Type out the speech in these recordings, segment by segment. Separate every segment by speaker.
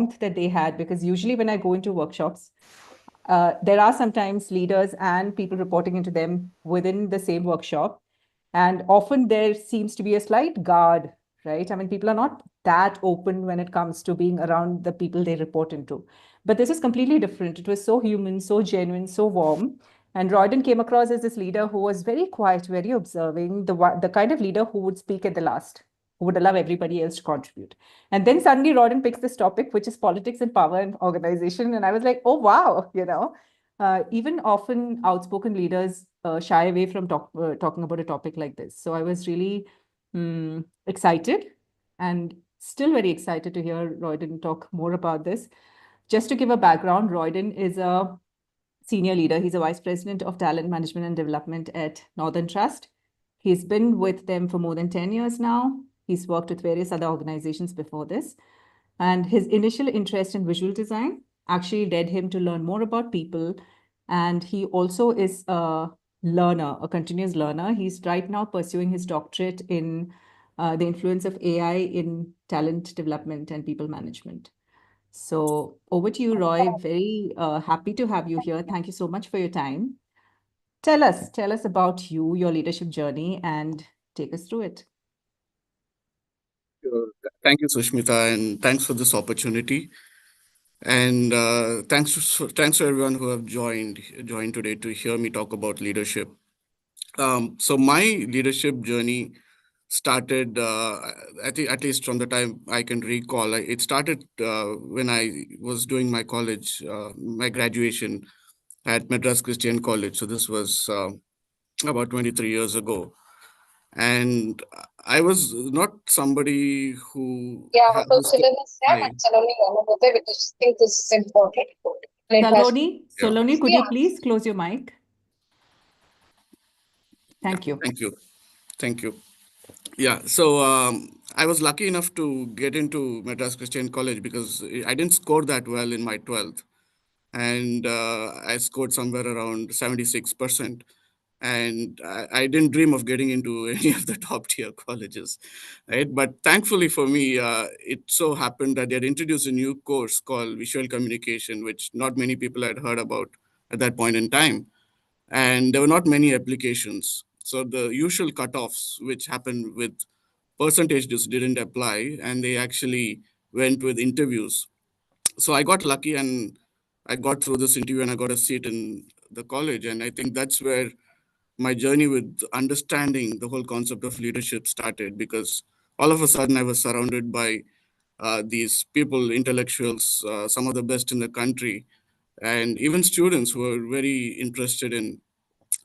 Speaker 1: warmth that they had, because usually when I go into workshops, there are sometimes leaders and people reporting into them within the same workshop. And often there seems to be a slight guard, right? I mean, people are not that open when it comes to being around the people they report into. But this is completely different. It was so human, so genuine, so warm. And Roydon came across as this leader who was very quiet, very observing, the kind of leader who would speak at the last, who would allow everybody else to contribute. And then suddenly Roydon picks this topic, which is politics and power and organization. And I was like, oh, wow, even often outspoken leaders shy away from talking about a topic like this. So I was really excited and still very excited to hear Roydon talk more about this. Just to give a background, Roydon is a senior leader. He's a vice president of talent management and development at Northern Trust. He's been with them for more than 10 years now. He's worked with various other organizations before this. And his initial interest in visual design actually led him to learn more about people. And he also is a learner, a continuous learner. He's right now pursuing his doctorate in the influence of AI in talent development and people management. So over to you, Roy. Very happy to have you here. Thank you so much for your time. Tell us about you, your leadership journey, and take us through it.
Speaker 2: Thank you, Sushmita, and thanks for this opportunity. And thanks to everyone who have joined today to hear me talk about leadership. So my leadership journey started, I think, at least from the time I can recall. It started when I was doing my college, my graduation at Madras Christian College. So this was about 23 years ago. And I was not somebody who
Speaker 3: Yeah,
Speaker 2: who's close by.
Speaker 3: because I think this is important. It has,
Speaker 2: Yeah,
Speaker 1: Saloni, could
Speaker 3: yeah.
Speaker 1: you please close your mic?
Speaker 2: yeah.
Speaker 1: Thank you.
Speaker 2: Thank you. Thank you. Yeah, so I was lucky enough to get into Madras Christian College because I didn't score that well in my 12th. And I scored somewhere around 76%. And I didn't dream of getting into any of the top tier colleges, right? But thankfully for me, it so happened that they had introduced a new course called visual communication, which not many people had heard about at that point in time. And there were not many applications. So the usual cutoffs, which happened with percentage, just didn't apply, and they actually went with interviews. So I got lucky and I got through this interview and I got a seat in the college. And I think that's where my journey with understanding the whole concept of leadership started, because all of a sudden I was surrounded by these people, intellectuals, some of the best in the country, and even students who were very interested in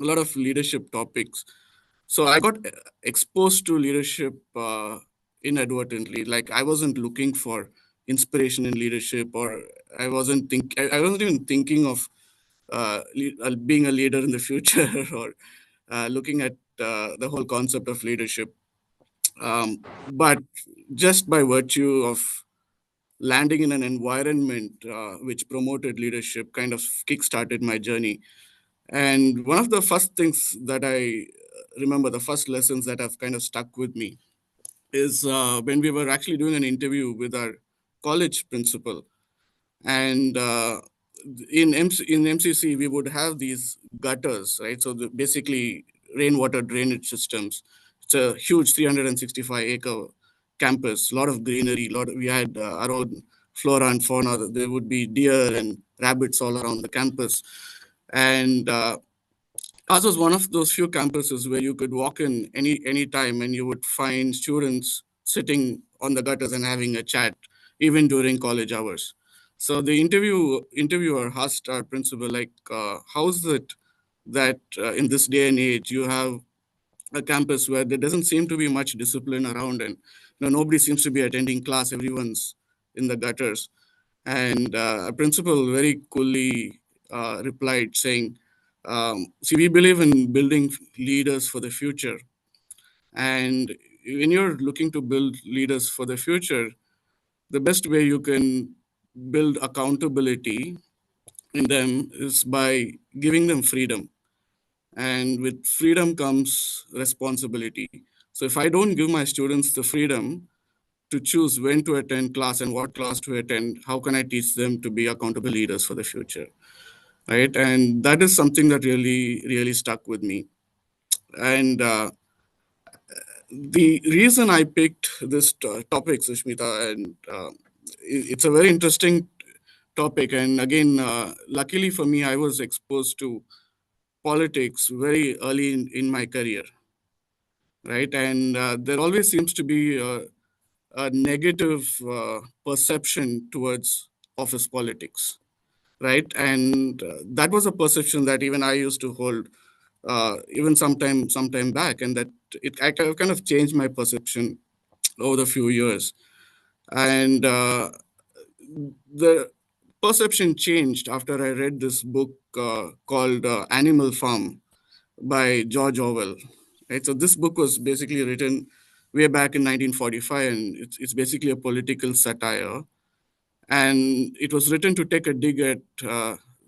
Speaker 2: a lot of leadership topics. So I got exposed to leadership inadvertently. Like I wasn't looking for inspiration in leadership, or I wasn't even thinking of being a leader in the future or looking at the whole concept of leadership. But just by virtue of landing in an environment which promoted leadership, kind of kick-started my journey. And one of the first things that I remember, the first lessons that have kind of stuck with me, is when we were actually doing an interview with our college principal. And in MCC, we would have these gutters, right? So basically, rainwater drainage systems. It's a huge 365-acre campus, a lot of greenery. We had our own flora and fauna. There would be deer and rabbits all around the campus. And ours was one of those few campuses where you could walk in any time and you would find students sitting on the gutters and having a chat, even during college hours. So the interviewer asked our principal, like, how is it that in this day and age you have a campus where there doesn't seem to be much discipline around, and nobody seems to be attending class, everyone's in the gutters. And a principal very coolly replied saying, see, we believe in building leaders for the future. And when you're looking to build leaders for the future, the best way you can build accountability in them is by giving them freedom. And with freedom comes responsibility. So if I don't give my students the freedom to choose when to attend class and what class to attend, how can I teach them to be accountable leaders for the future, right? And that is something that really stuck with me. And the reason I picked this topic, Sushmita, and it's a very interesting topic. And again, luckily for me, I was exposed to politics very early in my career, right? And there always seems to be a negative perception towards office politics, right? And that was a perception that even I used to hold even sometime back, and that I kind of changed my perception over the few years. And the perception changed after I read this book called Animal Farm by George Orwell. Right? So this book was basically written way back in 1945, and it's basically a political satire. And it was written to take a dig at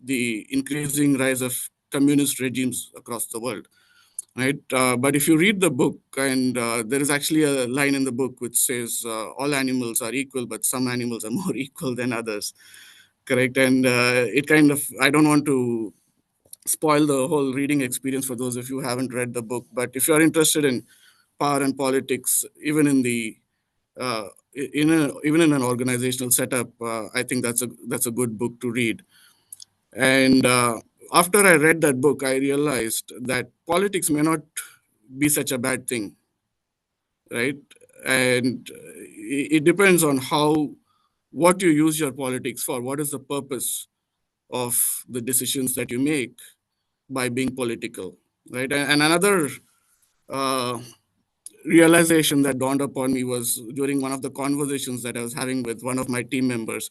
Speaker 2: the increasing rise of communist regimes across the world. Right, but if you read the book, and there is actually a line in the book which says all animals are equal, but some animals are more equal than others. Correct, and it kind of, I don't want to spoil the whole reading experience for those of you who haven't read the book. But if you are interested in power and politics, even in the even in an organizational setup, I think that's a good book to read. And after I read that book, I realized that politics may not be such a bad thing, right? And it depends on what you use your politics for. What is the purpose of the decisions that you make by being political, right? And another uh, realization that dawned upon me was during one of the conversations that I was having with one of my team members,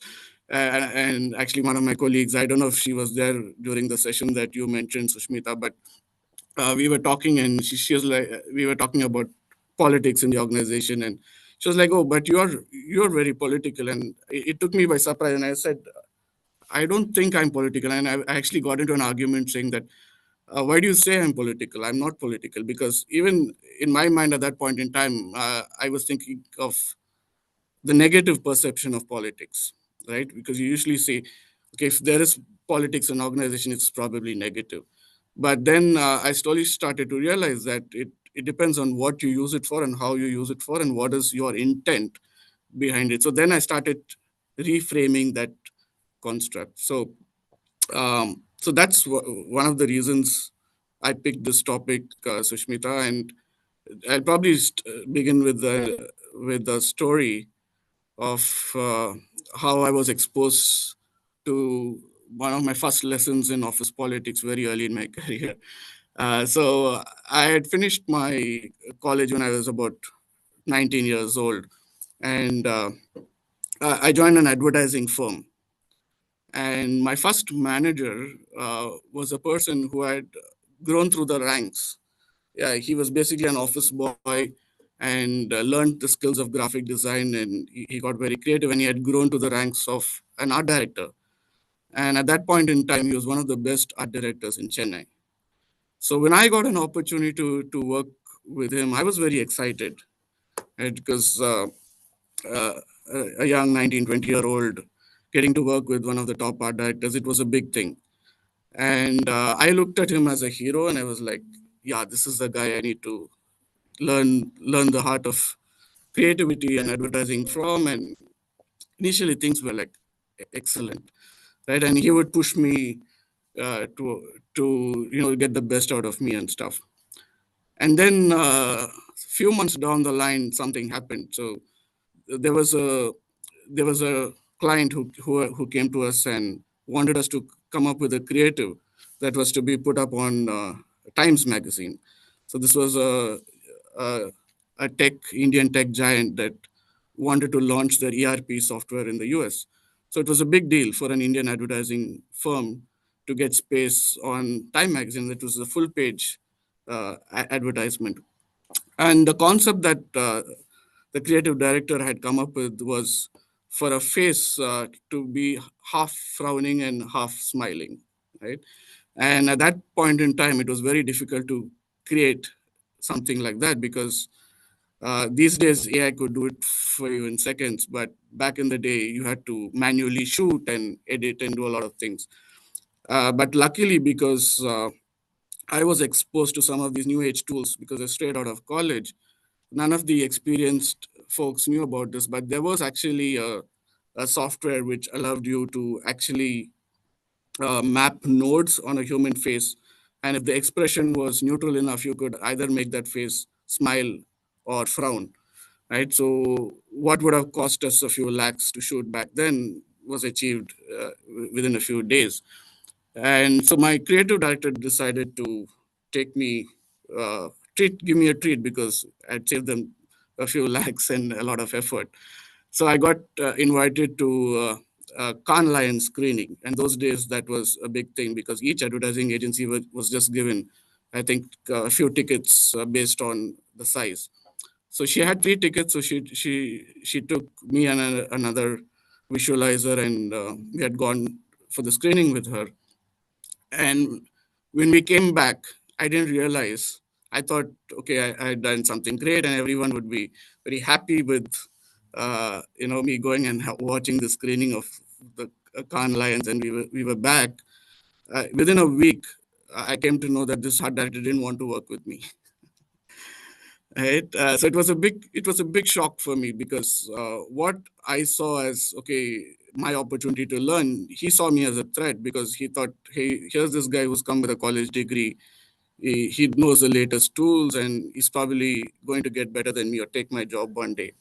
Speaker 2: and actually one of my colleagues. I don't know if she was there during the session that you mentioned, Sushmita, but we were talking, and she was like, we were talking about politics in the organization, and she was like, "Oh, but you're very political," and it took me by surprise. And I said, "I don't think I'm political," and I actually got into an argument saying that why do you say I'm political? I'm not political, because even in my mind at that point in time, I was thinking of the negative perception of politics, right? Because you usually say, okay, if there is politics in an organization, it's probably negative. But then I slowly started to realize that it depends on what you use it for and how you use it for and what is your intent behind it. So then I started reframing that construct. So that's one of the reasons I picked this topic, Sushmita, and I'll probably begin with the story of how I was exposed to one of my first lessons in office politics very early in my career. So I had finished my college when I was about 19 years old, and I joined an advertising firm. And my first manager was a person who had grown through the ranks. Yeah, he was basically an office boy and learned the skills of graphic design, and he got very creative, and he had grown to the ranks of an art director. And at that point in time, he was one of the best art directors in Chennai. So when I got an opportunity to work with him, I was very excited, right? Because uh, a young 19, 20-year-old getting to work with one of the top art directors, it was a big thing. And I looked at him as a hero, and I was like, yeah, this is the guy I need to learn the heart of creativity and advertising from. And initially things were like excellent, right? And he would push me to get the best out of me and stuff. And then a few months down the line, something happened. So there was a there was a client who came to us and wanted us to come up with a creative that was to be put up on Times magazine. So this was a, a Indian tech giant that wanted to launch their ERP software in the US. So it was a big deal for an Indian advertising firm to get space on Time magazine. That was a full page advertisement. And the concept that the creative director had come up with was for a face to be half frowning and half smiling, right? And at that point in time, it was very difficult to create something like that because These days, AI could do it for you in seconds, but back in the day, you had to manually shoot and edit and do a lot of things. But luckily, because I was exposed to some of these new age tools because I straight out of college, none of the experienced folks knew about this, but there was actually a software which allowed you to actually map nodes on a human face. And if the expression was neutral enough, you could either make that face smile or frown, right? So what would have cost us a few lakhs to shoot back then was achieved within a few days. And so my creative director decided to take me, give me a treat because I'd saved them a few lakhs and a lot of effort. So I got invited to Cannes Lions screening, and those days that was a big thing because each advertising agency was just given, I think, a few tickets based on the size. So she had three tickets, so she took me and another visualizer, and we had gone for the screening with her. And when we came back, I didn't realize. I thought, okay, I had done something great, and everyone would be very happy with, me going and watching the screening of the Cannes Lions, and we were back. Within a week, I came to know that this art director didn't want to work with me. Right. So it was a big shock for me because what I saw as, okay, my opportunity to learn, he saw me as a threat because he thought, hey, here's this guy who's come with a college degree. He knows the latest tools and he's probably going to get better than me or take my job one day.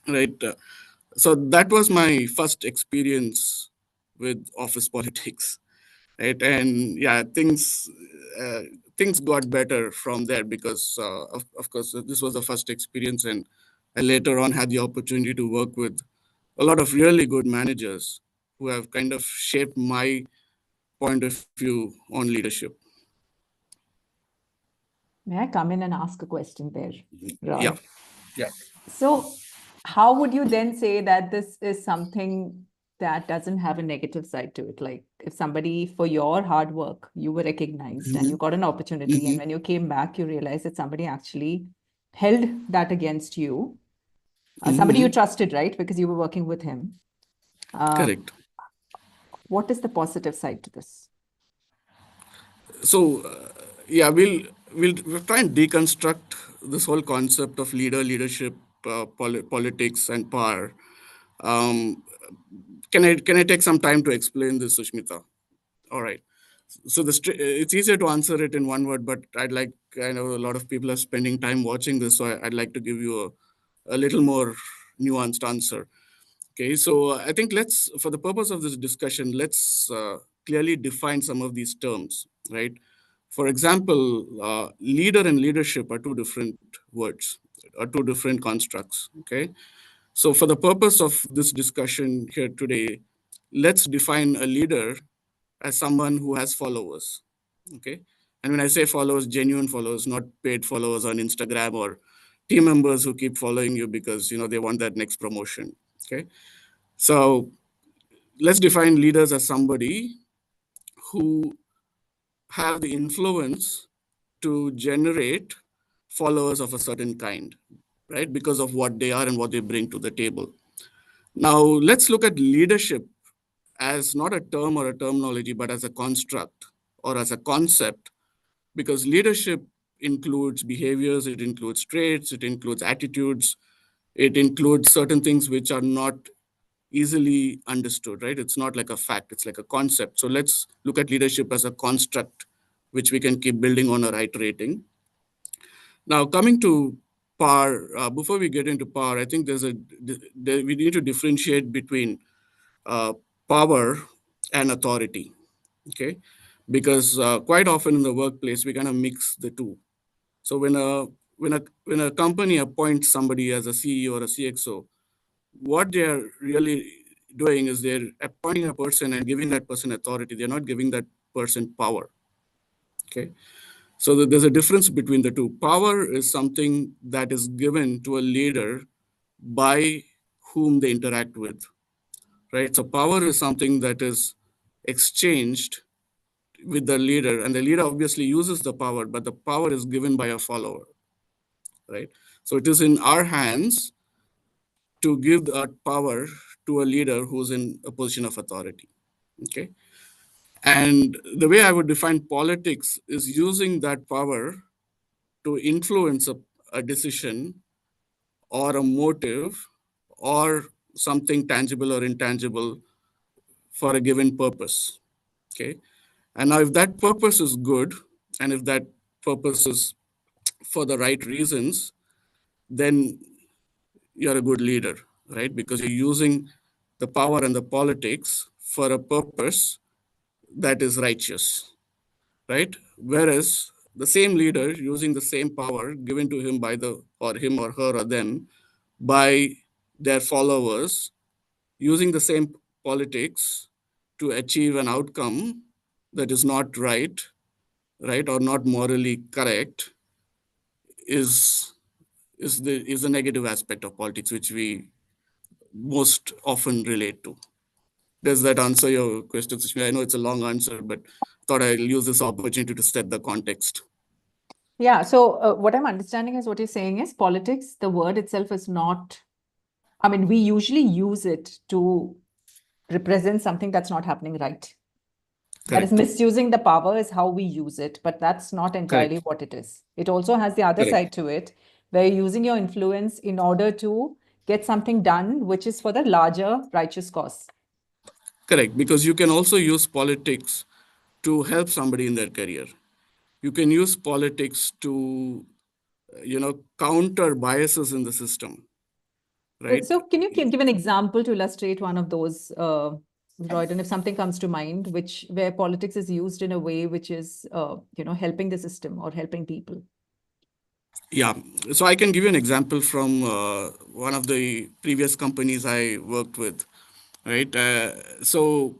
Speaker 2: Right. So that was my first experience with office politics. Right. And yeah, things got better from there because of course this was the first experience, and I later on had the opportunity to work with a lot of really good managers who have kind of shaped my point of view on leadership.
Speaker 1: May I come in and ask a question there,
Speaker 2: Yeah.
Speaker 1: Roy?
Speaker 2: Yeah.
Speaker 1: So, how would you then say that this is something that doesn't have a negative side to it? Like, if somebody, for your hard work, you were recognized and you got an opportunity, and when you came back, you realized that somebody actually held that against you, somebody you trusted, right? Because you were working with him.
Speaker 2: Correct.
Speaker 1: What is the positive side to this?
Speaker 2: So yeah, we'll try and deconstruct this whole concept of leadership, politics, and power. Um, can I take some time to explain this, Sushmita? All right. So it's easier to answer it in one word, but I know a lot of people are spending time watching this, so I'd like to give you a little more nuanced answer. Okay, so I think for the purpose of this discussion, let's clearly define some of these terms, right? For example, leader and leadership are two different words, are two different constructs. Okay, so for the purpose of this discussion here today, let's define a leader as someone who has followers. Okay, and when I say followers, genuine followers, not paid followers on Instagram or team members who keep following you because they want that next promotion. Okay, so let's define leaders as somebody who have the influence to generate followers of a certain kind, right? Because of what they are and what they bring to the table. Now, let's look at leadership as not a term or a terminology, but as a construct or as a concept, because leadership includes behaviors, it includes traits, it includes attitudes, it includes certain things which are not easily understood, right? It's not like a fact, it's like a concept. So let's look at leadership as a construct which we can keep building on or iterating. Now, coming to power, before we get into power, I think we need to differentiate between uh, power and authority, okay? Because quite often in the workplace, we kind of mix the two. So when a company appoints somebody as a CEO or a CXO, what they're really doing is they're appointing a person and giving that person authority. They're not giving that person power. Okay. So there's a difference between the two. Power is something that is given to a leader by whom they interact with. Right. So power is something that is exchanged with the leader, and the leader obviously uses the power, but the power is given by a follower. Right. So it is in our hands to give that power to a leader who's in a position of authority. Okay. And the way I would define politics is using that power to influence a decision or a motive or something tangible or intangible for a given purpose. Okay. And now, if that purpose is good and if that purpose is for the right reasons, then you're a good leader, right? Because you're using the power and the politics for a purpose that is righteous, right? Whereas the same leader using the same power given to him by the or him or her or them by their followers, using the same politics to achieve an outcome that is not right, right, or not morally correct, is is the negative aspect of politics which we most often relate to. Does that answer your question, Sushmita? I know it's a long answer, but thought I'll use this opportunity to set the context.
Speaker 1: Yeah. So what I'm understanding is what you're saying is politics, the word itself is not, I mean, we usually use it to represent something that's not happening right. That is
Speaker 2: Correct.
Speaker 1: misusing the power is how we use it, but that's not entirely
Speaker 2: Correct.
Speaker 1: what it is. It also has the other
Speaker 2: Correct.
Speaker 1: side to it, where you're using your influence in order to get something done, which is for the larger righteous cause.
Speaker 2: Correct. Because you can also use politics to help somebody in their career. You can use politics to, counter biases in the system, right?
Speaker 1: So can you give an example to illustrate one of those, Roydon, if something comes to mind, which where politics is used in a way which is, helping the system or helping people?
Speaker 2: Yeah. So I can give you an example from one of the previous companies I worked with, right? So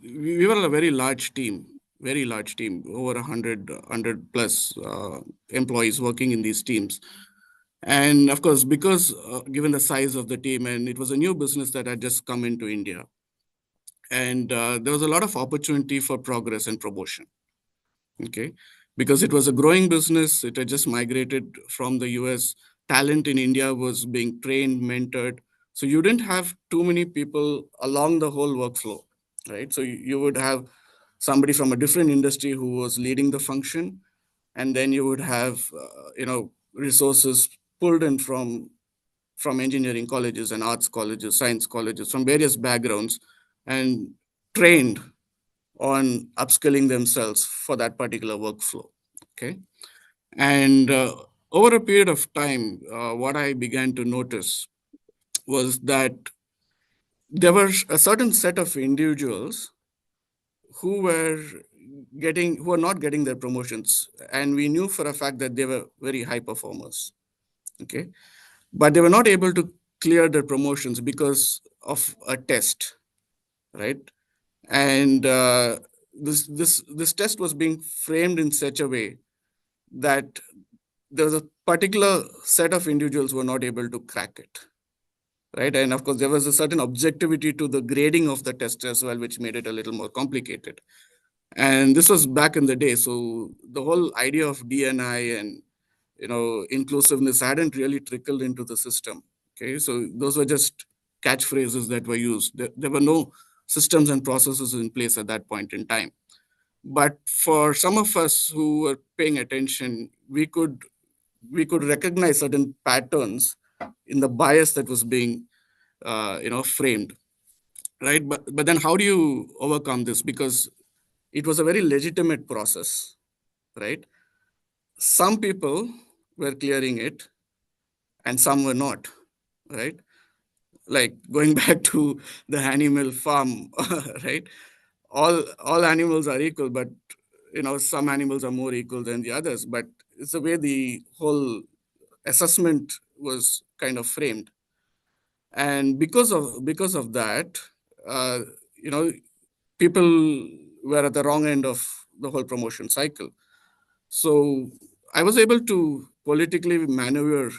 Speaker 2: we were a very large team, over 100 plus employees working in these teams. And of course, because given the size of the team, and it was a new business that had just come into India, and there was a lot of opportunity for progress and promotion. Okay, because it was a growing business, it had just migrated from the US. Talent in India was being trained, mentored, so you didn't have too many people along the whole workflow, right? So you would have somebody from a different industry who was leading the function, and then you would have resources pulled in from engineering colleges and arts colleges, science colleges, from various backgrounds, and trained on upskilling themselves for that particular workflow. Okay. And over a period of time, what I began to notice was that there were a certain set of individuals who were who were not getting their promotions. And we knew for a fact that they were very high performers. Okay. But they were not able to clear their promotions because of a test, right? And this test was being framed in such a way that there was a particular set of individuals who were not able to crack it, right? And of course, there was a certain objectivity to the grading of the test as well, which made it a little more complicated. And this was back in the day, so the whole idea of DNI and inclusiveness hadn't really trickled into the system. Okay, so those were just catchphrases that were used. There were no systems and processes in place at that point in time. But for some of us who were paying attention, we could recognize certain patterns in the bias that was being framed, right? But then how do you overcome this? Because it was a very legitimate process, right? Some people were clearing it and some were not, right? Like going back to the animal farm, right? All animals are equal, but some animals are more equal than the others. But it's the way the whole assessment was kind of framed. And because of that, uh, you know people were at the wrong end of the whole promotion cycle. So I was able to politically maneuver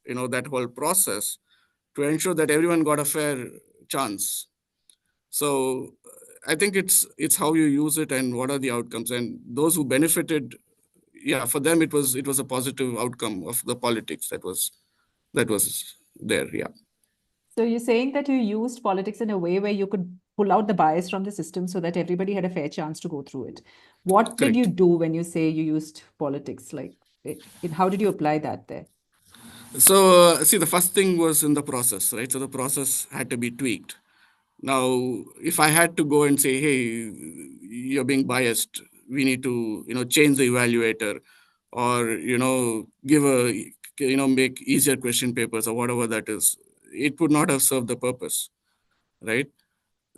Speaker 2: that whole process to ensure that everyone got a fair chance. So I think it's how you use it and what are the outcomes, and those who benefited, yeah, for them it was a positive outcome of the politics that was that was there. Yeah.
Speaker 1: So you're saying that you used politics in a way where you could pull out the bias from the system so that everybody had a fair chance to go through it. What did you
Speaker 2: Correct.
Speaker 1: do when you say you used politics? Like, how did you apply that there?
Speaker 2: So, see, the first thing was in the process, right? So the process had to be tweaked. Now, if I had to go and say, hey, you're being biased, we need to, change the evaluator, or, give make easier question papers or whatever that is, it would not have served the purpose, right?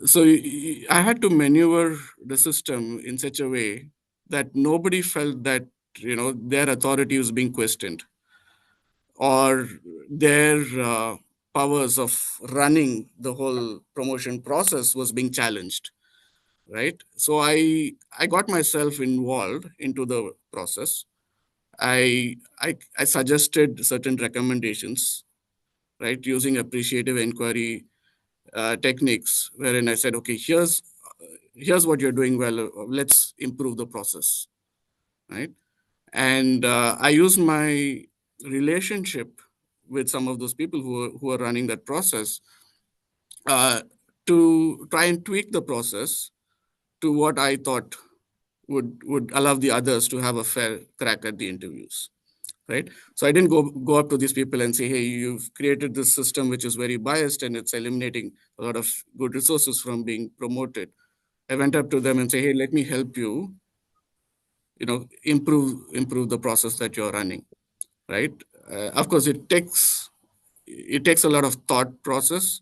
Speaker 2: So I had to maneuver the system in such a way that nobody felt that, their authority was being questioned, or their powers of running the whole promotion process was being challenged, right? So I got myself involved into the process. I suggested certain recommendations, right, using appreciative inquiry techniques, wherein I said, okay, here's what you're doing well, let's improve the process, right? And I use my relationship with some of those people who are running that process uh, to try and tweak the process to what I thought would allow the others to have a fair crack at the interviews, right? So I didn't go up to these people and say, hey, you've created this system which is very biased and it's eliminating a lot of good resources from being promoted. I went up to them and say, hey, let me help you, improve the process that you're running, right? Of course, it takes a lot of thought process,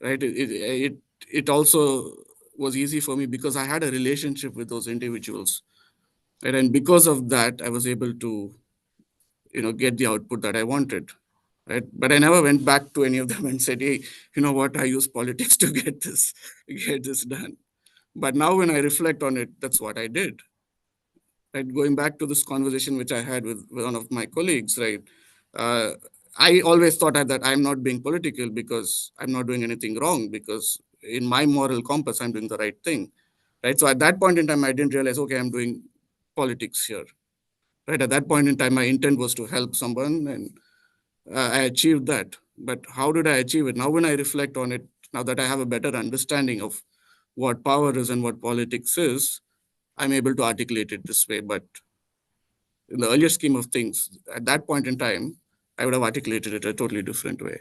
Speaker 2: right? It also was easy for me because I had a relationship with those individuals, right? And because of that, I was able to, get the output that I wanted, right? But I never went back to any of them and said, hey, you know what? I use politics to get this done. But now when I reflect on it, that's what I did, right? Going back to this conversation which I had with one of my colleagues, right? Uh, I always thought that I'm not being political because I'm not doing anything wrong, because in my moral compass, I'm doing the right thing, right? So at that point in time, I didn't realize, okay, I'm doing politics here, right? At that point in time, my intent was to help someone, and I achieved that. But how did I achieve it? Now, when I reflect on it, now that I have a better understanding of what power is and what politics is, I'm able to articulate it this way. But in the earlier scheme of things, at that point in time, I would have articulated it a totally different way.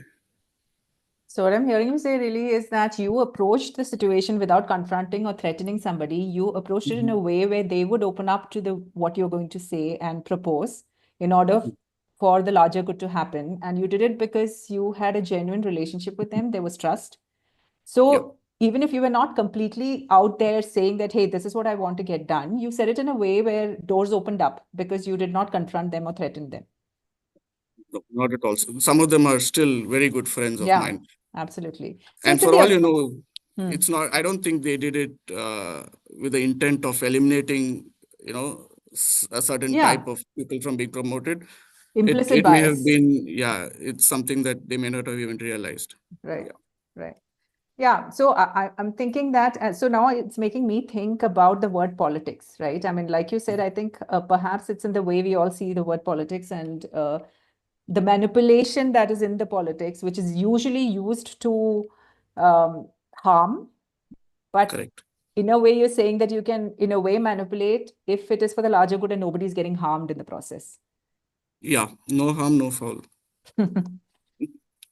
Speaker 1: So what I'm hearing you say really is that you approached the situation without confronting or threatening somebody. You approached it in a way where they would open up to the what you're going to say and propose in order for the larger good to happen. And you did it because you had a genuine relationship with them. There was trust.
Speaker 2: Yep,
Speaker 1: So even if you were not completely out there saying that, hey, this is what I want to get done, you said it in a way where doors opened up because you did not confront them or threaten them.
Speaker 2: no, not at all. Some of them are still very good friends of
Speaker 1: Yeah,
Speaker 2: mine.
Speaker 1: absolutely. So
Speaker 2: And
Speaker 1: it's in
Speaker 2: for all
Speaker 1: the
Speaker 2: you know,
Speaker 1: hmm.
Speaker 2: it's not, I don't think they did it with the intent of eliminating, a certain type
Speaker 1: Yeah,
Speaker 2: of people from being promoted. It,
Speaker 1: implicit
Speaker 2: it may have
Speaker 1: bias.
Speaker 2: been, yeah, it's something that they may not have even realized.
Speaker 1: Right,
Speaker 2: Yeah,
Speaker 1: right. Yeah, so I'm thinking that, so now it's making me think about the word politics, right? I mean, like you said, I think perhaps it's in the way we all see the word politics and the manipulation that is in the politics, which is usually used to harm. But
Speaker 2: correct.
Speaker 1: in a way, you're saying that you can, in a way, manipulate if it is for the larger good and nobody's getting harmed in the process.
Speaker 2: Yeah, no harm, no foul.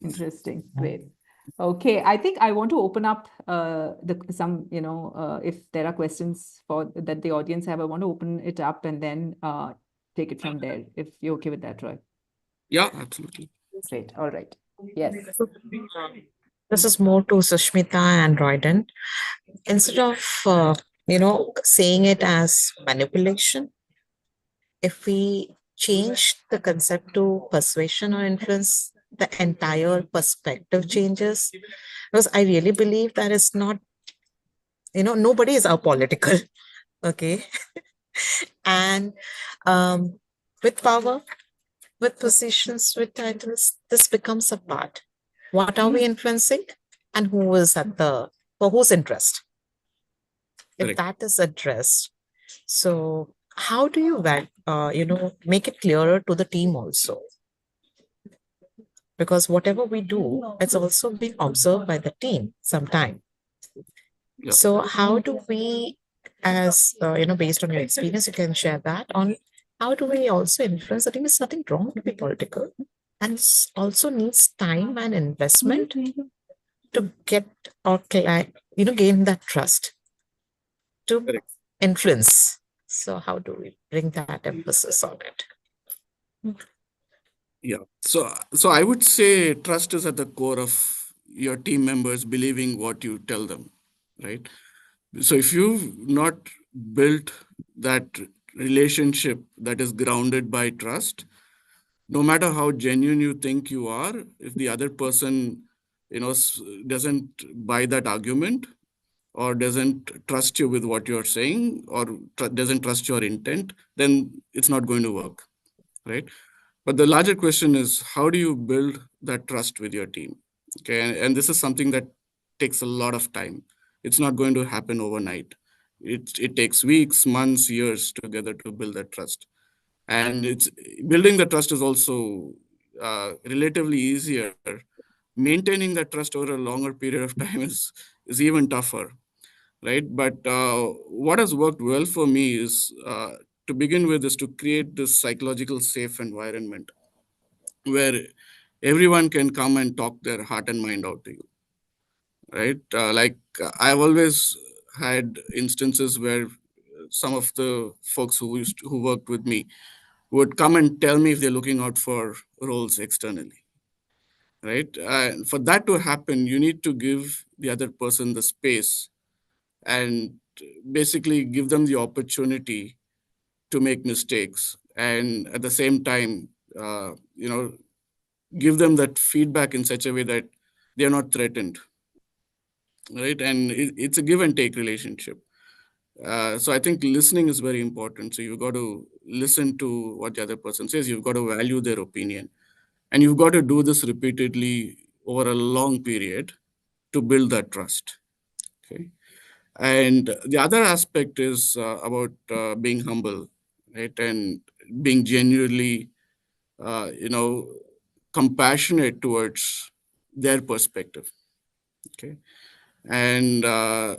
Speaker 1: Interesting. Great. Okay, I think I want to open up some, if there are questions for that the audience have, I want to open it up and then take it from there, if you're okay with that, Roy.
Speaker 2: Yeah, absolutely.
Speaker 1: Great. All right. Yes.
Speaker 4: So, this is more to Sushmita and Roydon. Instead of saying it as manipulation, if we change the concept to persuasion or influence, the entire perspective changes. Because I really believe that it's not, nobody is apolitical. Okay. And um, with power, with positions, with titles, this becomes a part. What are we influencing, and who is at the for whose interest? If
Speaker 2: Correct.
Speaker 4: that is addressed, so how do you make it clearer to the team also? because whatever we do, it's also being observed by the team sometime.
Speaker 2: Yeah.
Speaker 4: So how do we, as based on your experience, you can share that on how do we also influence the team? It's nothing wrong to be political, and also needs time and investment to get or gain that trust to
Speaker 2: Correct.
Speaker 4: influence. So how do we bring that emphasis on it?
Speaker 2: Yeah. So I would say trust is at the core of your team members believing what you tell them, right? So if you've not built that relationship that is grounded by trust, no matter how genuine you think you are, if the other person, doesn't buy that argument or doesn't trust you with what you're saying or doesn't trust your intent, then it's not going to work, right? But the larger question is, how do you build that trust with your team? Okay, and this is something that takes a lot of time. It's not going to happen overnight. It takes weeks, months, years together to build that trust. And it's building the trust is also relatively easier. Maintaining that trust over a longer period of time is even tougher, right? But what has worked well for me is to begin with is to create this psychological safe environment where everyone can come and talk their heart and mind out to you, right? I've always had instances where some of the folks who worked with me would come and tell me if they're looking out for roles externally, right? For that to happen, you need to give the other person the space and basically give them the opportunity to make mistakes, and at the same time, uh, you know, give them that feedback in such a way that they are not threatened, right? And it's a give and take relationship. So I think listening is very important. So you've got to listen to what the other person says. You've got to value their opinion, and you've got to do this repeatedly over a long period to build that trust. Okay. And the other aspect is about being humble, right? And being genuinely, you know, compassionate towards their perspective. Okay. And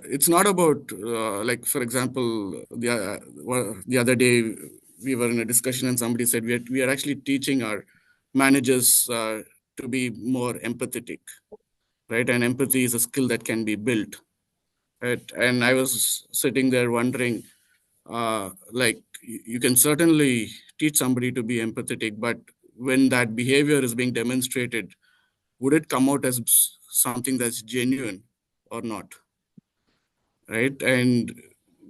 Speaker 2: it's not about, like, for example, the other day we were in a discussion and somebody said we are actually teaching our managers to be more empathetic, right? And empathy is a skill that can be built. Right? And I was sitting there wondering, like, you can certainly teach somebody to be empathetic, but when that behavior is being demonstrated, would it come out as something that's genuine or not? Right? And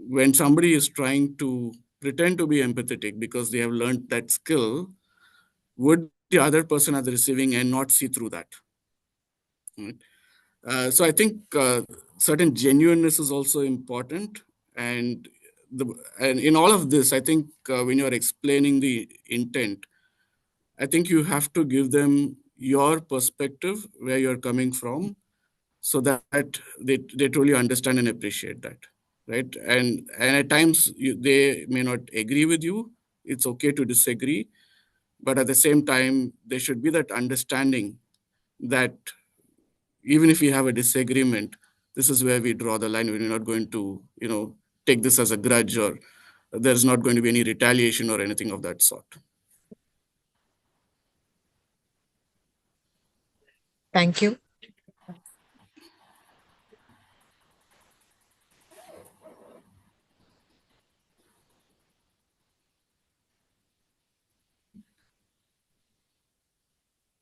Speaker 2: when somebody is trying to pretend to be empathetic because they have learned that skill, would the other person at the receiving end not see through that? Right? So I think certain genuineness is also important, and and in all of this, I think when you're explaining the intent, I think you have to give them your perspective, where you're coming from, so that they truly understand and appreciate that, right? And at times they may not agree with you. It's okay to disagree, but at the same time, there should be that understanding that even if we have a disagreement, this is where we draw the line. We're not going to, take this as a grudge, or there's not going to be any retaliation or anything of that sort.
Speaker 4: Thank you.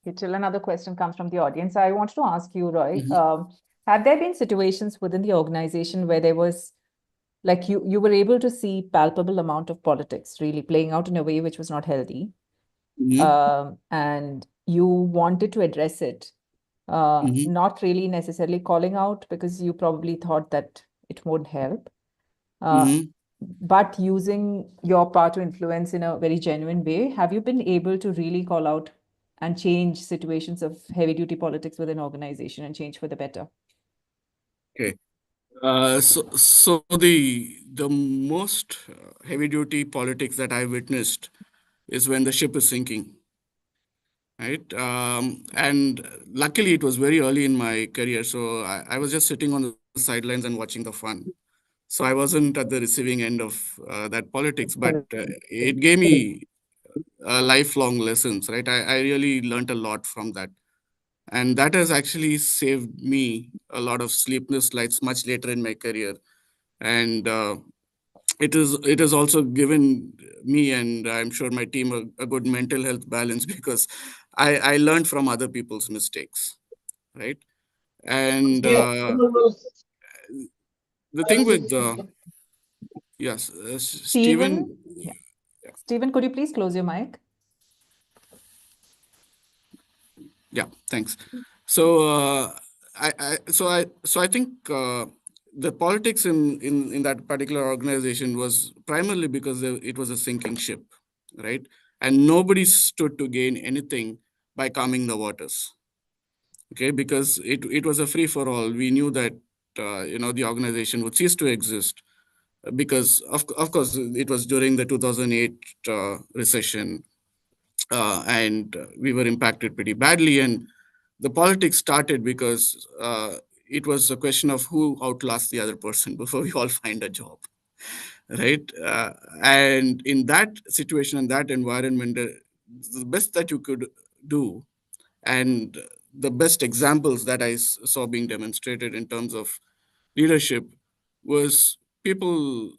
Speaker 1: Okay, till another question comes from the audience. I wanted to ask you, Roy,
Speaker 2: Mhm.
Speaker 1: have there been situations within the organization where there was, like, you were able to see palpable amount of politics really playing out in a way which was not healthy,
Speaker 2: Mhm.
Speaker 1: and you wanted to address it,
Speaker 2: Mhm.
Speaker 1: not really necessarily calling out because you probably thought that it won't help, uh,
Speaker 2: Mhm.
Speaker 1: but using your power to influence in a very genuine way? Have you been able to really call out and change situations of heavy duty politics within an organization and change for the better?
Speaker 2: Okay. So the most heavy duty politics that I witnessed is when the ship is sinking, right? And luckily, it was very early in my career, so I was just sitting on the sidelines and watching the fun. So I wasn't at the receiving end of that politics, but it gave me lifelong lessons, right? I really learned a lot from that. And that has actually saved me a lot of sleepless nights much later in my career. And it has also given me, and I'm sure my team, a good mental health balance because I learned from other people's mistakes, right? And the thing with yes,
Speaker 1: Stephen,
Speaker 2: Stephen,
Speaker 1: yeah. Stephen, could you please close your mic?
Speaker 2: yeah, thanks. So I think the politics in that particular organization was primarily because it was a sinking ship, right? And nobody stood to gain anything by calming the waters, okay? Because it was a free for all. We knew that the organization would cease to exist because of course it was during the 2008 recession, and we were impacted pretty badly. And the politics started because it was a question of who outlasts the other person before we all find a job, right? And in that situation and that environment, the best that you could do, and the best examples that I saw being demonstrated in terms of leadership was people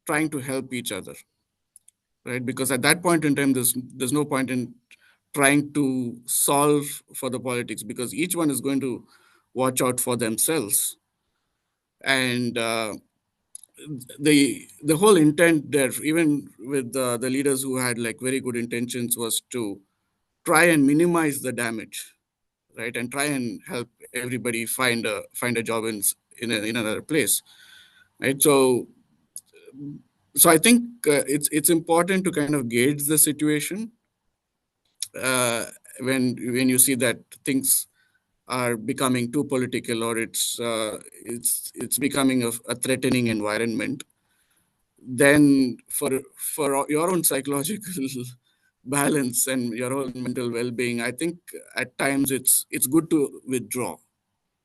Speaker 2: trying to help each other, right? Because at that point in time, there's no point in trying to solve for the politics because each one is going to watch out for themselves. And the whole intent there, even with the leaders who had like very good intentions, was to try and minimize the damage, right? And try and help everybody find a job in another place, right? So I think it's important to kind of gauge the situation uh, when you see that things are becoming too political, or it's becoming a threatening environment. Then for your own psychological balance and your own mental well-being, I think at times it's good to withdraw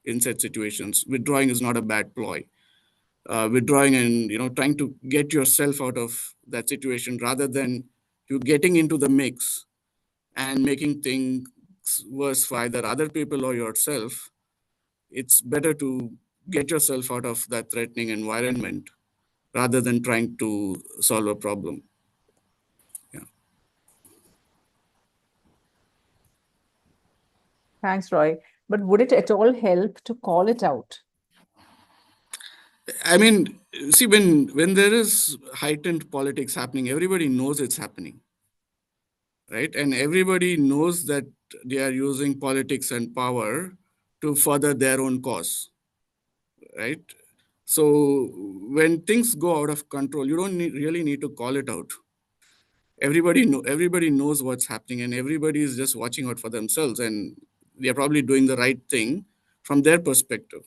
Speaker 2: in such situations. Withdrawing is not a bad ploy. Withdrawing and trying to get yourself out of that situation rather than you getting into the mix and making things worse for either other people or yourself. It's better to get yourself out of that threatening environment rather than trying to solve a problem. Yeah.
Speaker 1: Thanks, Roy. But would it at all help to call it out?
Speaker 2: I mean, see, when there is heightened politics happening, everybody knows it's happening, right? And everybody knows that they are using politics and power to further their own cause, right? So when things go out of control, you don't really need to call it out. Everybody knows what's happening, and everybody is just watching out for themselves, and they're probably doing the right thing from their perspective,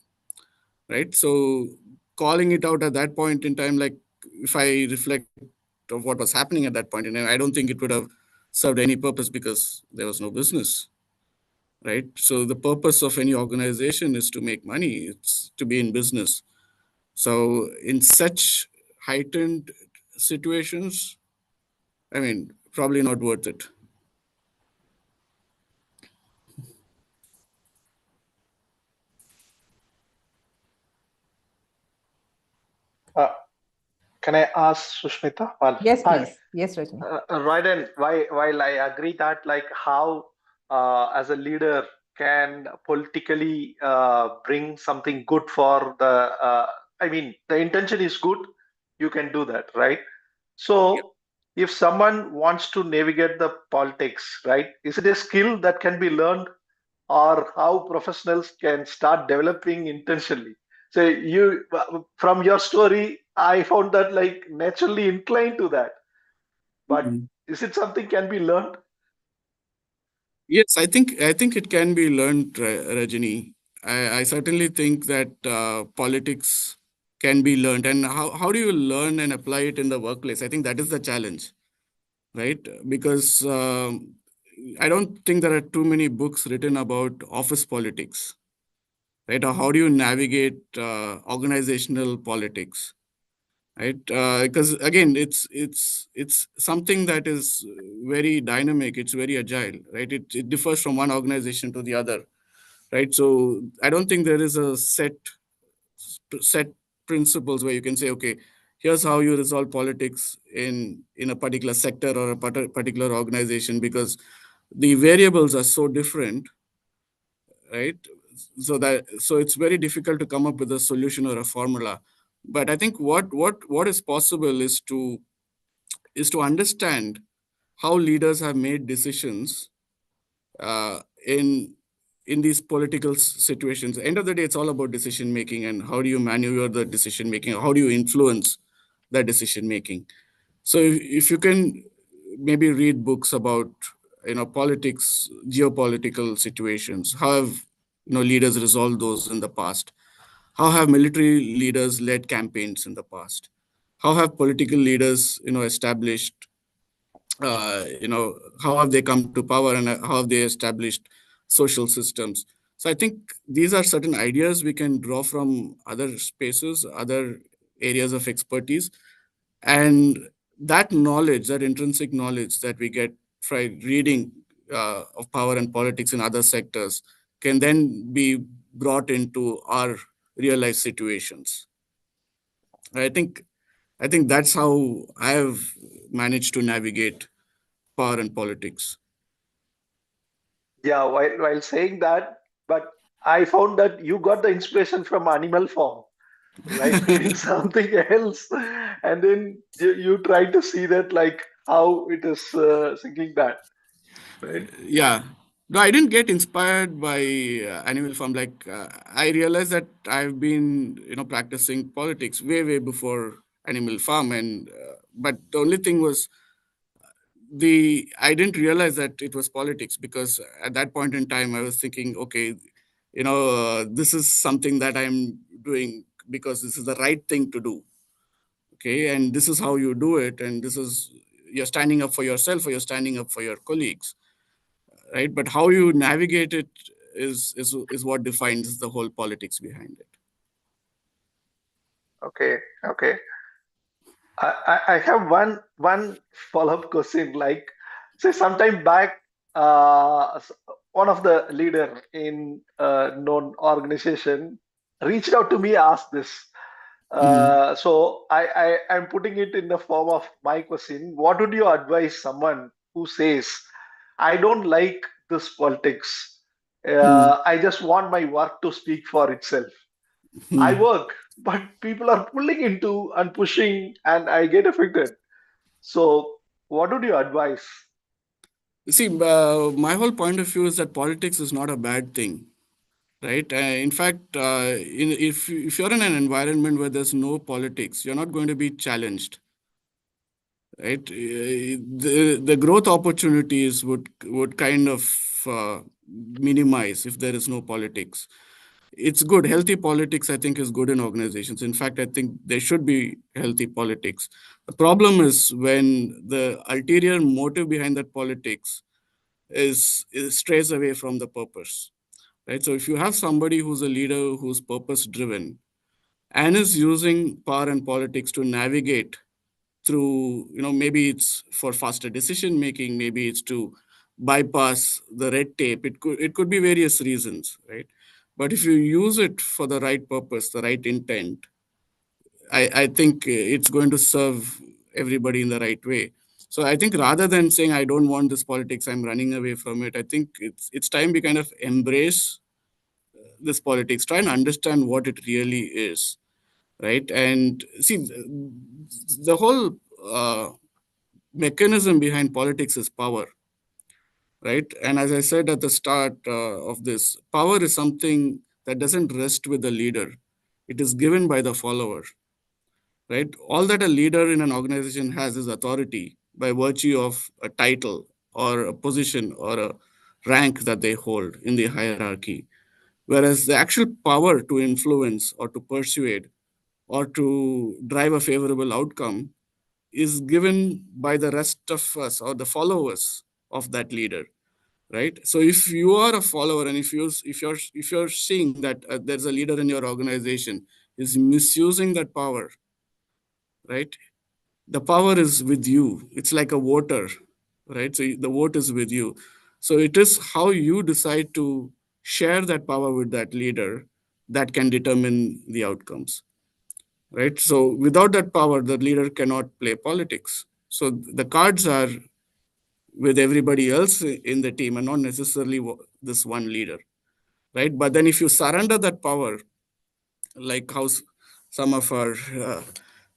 Speaker 2: right? So calling it out at that point in time, like if I reflect of what was happening at that point in time, I don't think it would have served any purpose because there was no business, right? So the purpose of any organization is to make money. It's to be in business. So in such heightened situations, I mean, probably not worth it.
Speaker 5: Uh, can I ask Sushmita? Well,
Speaker 1: Yes,
Speaker 5: hi.
Speaker 1: please. Yes, Rajni.
Speaker 5: Right, and while I agree that like how as a leader can politically bring something good for the I mean the intention is good, you can do that, right? So if someone wants to navigate the politics, right, is it a skill that can be learned, or how professionals can start developing intentionally? So you, from your story, I found that like naturally inclined to that, but
Speaker 2: Mhm.
Speaker 5: is it something can be learned?
Speaker 2: Yes, I think it can be learned, Rajini. I certainly think that politics can be learned, and how do you learn and apply it in the workplace? I think that is the challenge, right? Because I don't think there are too many books written about office politics, right? Or how do you navigate organizational politics, right? Because again, it's something that is very dynamic. It's very agile, right? It differs from one organization to the other, right? So I don't think there is a set principles where you can say, okay, here's how you resolve politics in a particular sector or a particular organization, because the variables are so different, right? So it's very difficult to come up with a solution or a formula. But I think what is possible is to understand how leaders have made decisions uh, in in these political situations. End of the day, it's all about decision making and how do you maneuver the decision making, how do you influence that decision making. So if you can maybe read books about politics, geopolitical situations, how have leaders resolved those in the past, how have military leaders led campaigns in the past, how have political leaders established how have they come to power, and how have they established social systems. So I think these are certain ideas we can draw from other spaces, other areas of expertise, and that knowledge, that intrinsic knowledge that we get from reading of power and politics in other sectors, can then be brought into our real life situations. I think that's how I have managed to navigate power and politics.
Speaker 5: Yeah, while saying that, but I found that you got the inspiration from animal form, like in something else, and then you try to see that like how it is sinking that, right?
Speaker 2: Yeah. No, I didn't get inspired by Animal Farm. Like, I realized that I've been, practicing politics way before Animal Farm, and but the only thing was I didn't realize that it was politics, because at that point in time I was thinking, okay, this is something that I'm doing because this is the right thing to do. Okay, and this is how you do it, and this is, you're standing up for yourself or you're standing up for your colleagues, right? But how you navigate it is what defines the whole politics behind it.
Speaker 5: Okay, okay. I have one follow-up question. Like, say, sometime back, one of the leader in a known organization reached out to me, asked this.
Speaker 2: Mhm.
Speaker 5: So I'm putting it in the form of my question. What would you advise someone who says, "I don't like this politics.
Speaker 2: Mhm.
Speaker 5: I just want my work to speak for itself. I
Speaker 2: Mhm.
Speaker 5: work, but people are pulling into and pushing, and I get affected." So, what would you advise?
Speaker 2: See, my whole point of view is that politics is not a bad thing, right? In fact, if you're in an environment where there's no politics, you're not going to be challenged, right? The growth opportunities would kind of minimize if there is no politics. It's good. Healthy politics, I think, is good in organizations. In fact, I think there should be healthy politics. The problem is when the ulterior motive behind that politics is strays away from the purpose, right? So if you have somebody who's a leader who's purpose driven and is using power and politics to navigate through, maybe it's for faster decision making, maybe it's to bypass the red tape, it could be various reasons, right? But if you use it for the right purpose, the right intent, I think it's going to serve everybody in the right way. So I think rather than saying I don't want this politics, I'm running away from it, I think it's time we kind of embrace this politics, try and understand what it really is, right? And see, the whole mechanism behind politics is power, right? And as I said at the start of this, power is something that doesn't rest with the leader, it is given by the follower, right? All that a leader in an organization has is authority by virtue of a title or a position or a rank that they hold in the hierarchy. Whereas the actual power to influence or to persuade or to drive a favorable outcome is given by the rest of us or the followers of that leader. right? So if you are a follower and if you're seeing that there's a leader in your organization is misusing that power, right? The power is with you. It's like a voter, right? So the vote is with you. So it is how you decide to share that power with that leader that can determine the outcomes, right? So without that power, the leader cannot play politics. So the cards are with everybody else in the team and not necessarily this one leader, right? But then if you surrender that power, like how some of our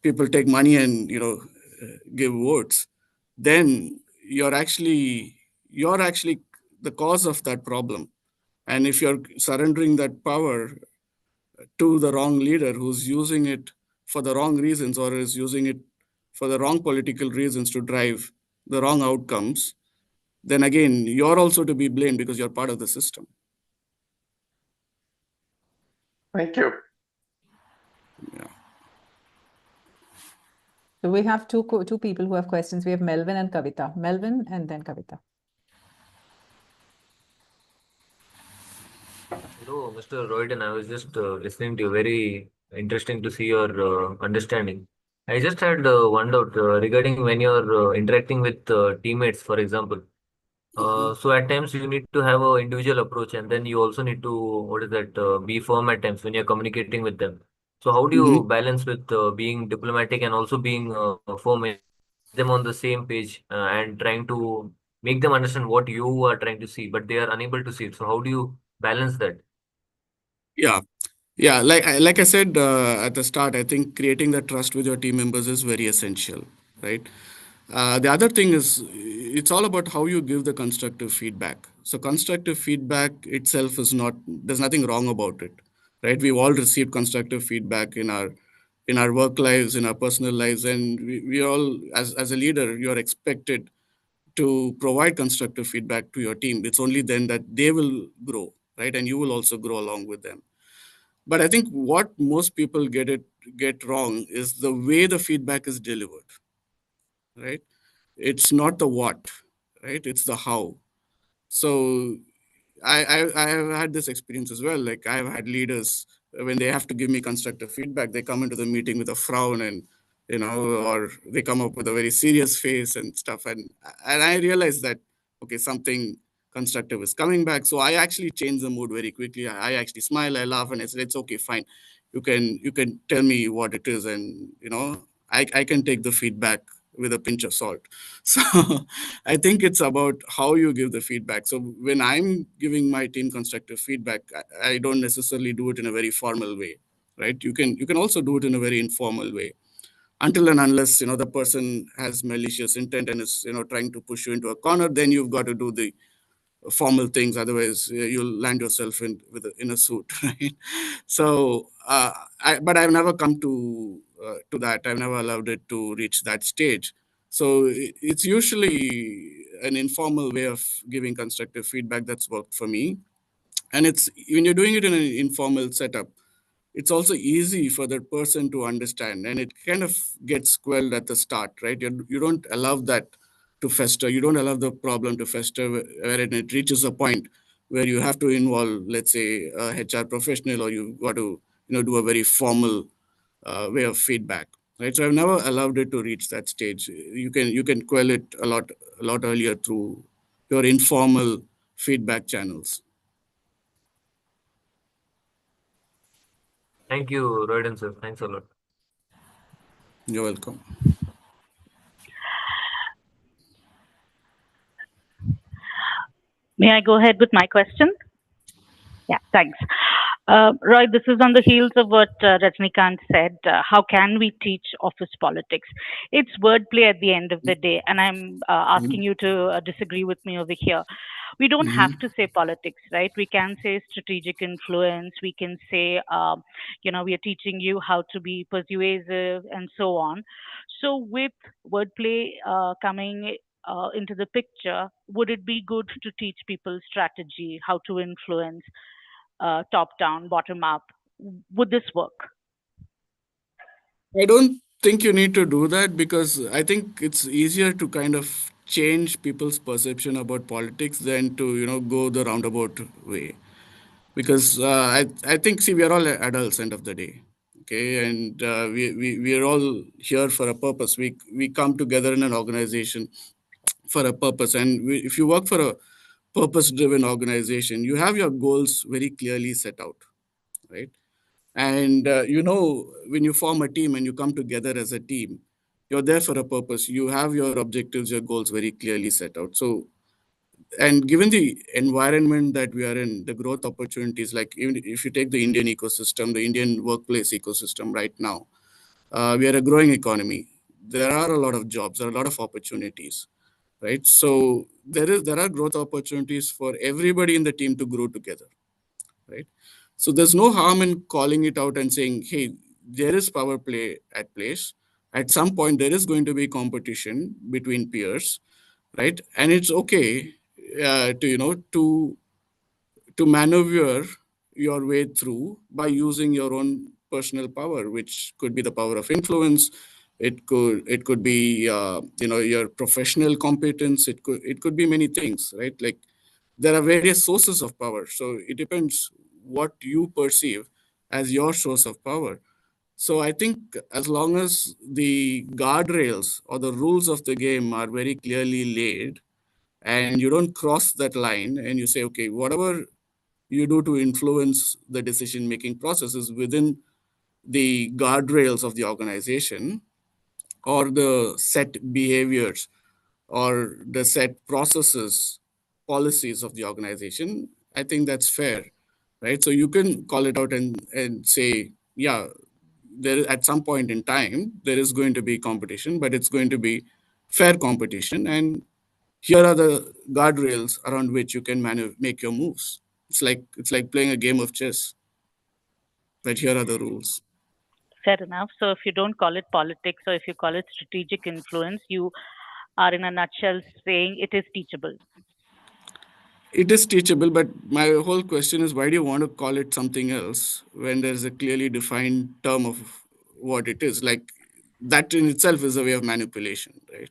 Speaker 2: people take money and give votes, then you're actually the cause of that problem. And if you're surrendering that power to the wrong leader who's using it for the wrong reasons or is using it for the wrong political reasons to drive the wrong outcomes, then again you're also to be blamed because you're part of the system.
Speaker 5: Thank you.
Speaker 2: Yeah.
Speaker 1: So we have two people who have questions. We have Melvin and Kavita. Melvin and then Kavita.
Speaker 6: Hello, Mr. Roydon. I was just listening to you. Very interesting to see your understanding. I just had one doubt regarding when you're interacting with teammates, for example. So at times you need to have an individual approach, and then you also need to what is that be firm at times when you're communicating with them. So how do you
Speaker 2: Mhm.
Speaker 6: balance with being diplomatic and also being firm in them on the same page and trying to make them understand what you are trying to see, but they are unable to see it. So how do you balance that?
Speaker 2: Yeah. Yeah, like I said at the start, I think creating that trust with your team members is very essential, right? The other thing is it's all about how you give the constructive feedback. So constructive feedback itself is not there's nothing wrong about it, right? We've all received constructive feedback in our work lives, in our personal lives, and we all as a leader, you're expected to provide constructive feedback to your team. It's only then that they will grow, right? And you will also grow along with them. But I think what most people get wrong is the way the feedback is delivered, right? It's not the what, right? It's the how. So I have had this experience as well. Like I've had leaders when they have to give me constructive feedback, they come into the meeting with a frown and or they come up with a very serious face and stuff. And I realized that okay, something constructive is coming back. So I actually change the mood very quickly. I actually smile, I laugh, and I said, it's okay, fine. You can tell me what it is, and I can take the feedback with a pinch of salt. So I think it's about how you give the feedback. So when I'm giving my team constructive feedback, I don't necessarily do it in a very formal way, right? You can also do it in a very informal way, until and unless the person has malicious intent and is trying to push you into a corner. Then you've got to do the formal things. Otherwise, you'll land yourself in a suit, right? So, but I've never come to that. I've never allowed it to reach that stage. So it's usually an informal way of giving constructive feedback that's worked for me. And it's when you're doing it in an informal setup, it's also easy for that person to understand, and it kind of gets quelled at the start, right? You don't allow that to fester. You don't allow the problem to fester wherein it reaches a point where you have to involve, let's say, a HR professional, or you've got to do a very formal way of feedback, right? So I've never allowed it to reach that stage. You can quell it a lot earlier through your informal feedback channels.
Speaker 6: Thank you, Roydon sir. Thanks a lot.
Speaker 2: You're welcome.
Speaker 7: May I go ahead with my question? Yeah, thanks. Roy, this is on the heels of what Rajnikant said. How can we teach office politics? It's wordplay at the end of the day, and I'm asking you to disagree with me over here. We don't have
Speaker 2: Mhm.
Speaker 7: to say politics, right? We can say strategic influence. We can say, we are teaching you how to be persuasive and so on. So, with wordplay coming into the picture, would it be good to teach people strategy, how to influence, top down, bottom up? Would this work?
Speaker 2: I don't think you need to do that, because I think it's easier to kind of change people's perception about politics than to go the roundabout way. Because I think, see, we are all adults end of the day, okay, and we are all here for a purpose. We come together in an organization for a purpose, and if you work for a purpose driven organization, you have your goals very clearly set out, right? And when you form a team and you come together as a team, you're there for a purpose. You have your objectives, your goals very clearly set out. So, and given the environment that we are in, the growth opportunities, like even if you take the Indian ecosystem, the Indian workplace ecosystem right now, we are a growing economy. There are a lot of jobs, there are a lot of opportunities, right? So there are growth opportunities for everybody in the team to grow together, right? So there's no harm in calling it out and saying, hey, there is power play at place. At some point, there is going to be competition between peers, right? And it's okay to maneuver your way through by using your own personal power, which could be the power of influence. It could be your professional competence. It could be many things, right? Like there are various sources of power. So it depends what you perceive as your source of power. So I think as long as the guardrails or the rules of the game are very clearly laid, and you don't cross that line and you say, okay, whatever you do to influence the decision making processes within the guardrails of the organization, or the set behaviors or the set processes, policies of the organization, I think that's fair, right? So you can call it out and say, yeah, there at some point in time there is going to be competition, but it's going to be fair competition, and here are the guardrails around which you can make your moves. It's like playing a game of chess, but here are the rules.
Speaker 7: Fair enough. So if you don't call it politics or if you call it strategic influence, you are in a nutshell saying it is teachable.
Speaker 2: It is teachable, but my whole question is, why do you want to call it something else when there's a clearly defined term of what it is? Like that in itself is a way of manipulation, right?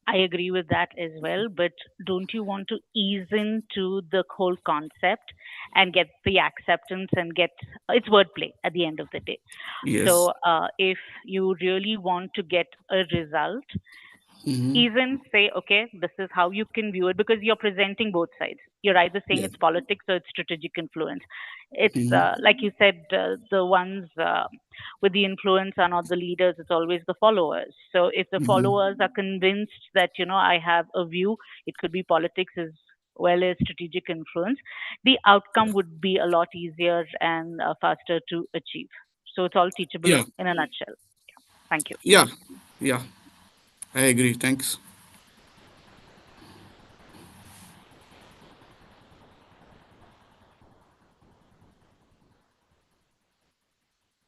Speaker 7: I agree with that as well, but don't you want to ease into the whole concept and get the acceptance and get it's wordplay at the end of the day.
Speaker 2: Yes.
Speaker 7: So if you really want to get a result,
Speaker 2: Hmm.
Speaker 7: even say, okay, this is how you can view it because you're presenting both sides. You're either saying
Speaker 2: Yeah.
Speaker 7: it's politics or it's strategic influence. It's
Speaker 2: Hmm.
Speaker 7: like you said, the ones with the influence are not the leaders, it's always the followers. So if the
Speaker 2: Hmm.
Speaker 7: followers are convinced that, I have a view, it could be politics as well as strategic influence, the outcome would be a lot easier and faster to achieve. So it's all teachable
Speaker 2: Yeah.
Speaker 7: in a nutshell. Thank you.
Speaker 2: Yeah. Yeah. I agree. Thanks.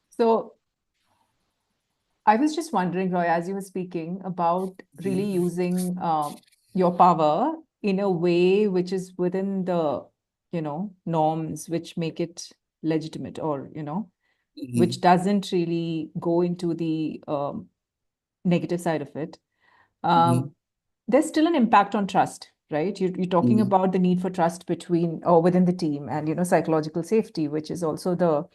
Speaker 1: So I was just wondering, Roy, as you were speaking about really using your power in a way which is within the, norms which make it legitimate, or, which
Speaker 2: Hmm.
Speaker 1: doesn't really go into the negative side of it.
Speaker 2: Hmm.
Speaker 1: Um, there's still an impact on trust, right? You're talking
Speaker 2: Hmm.
Speaker 1: about the need for trust between or within the team, and, psychological safety, which is also the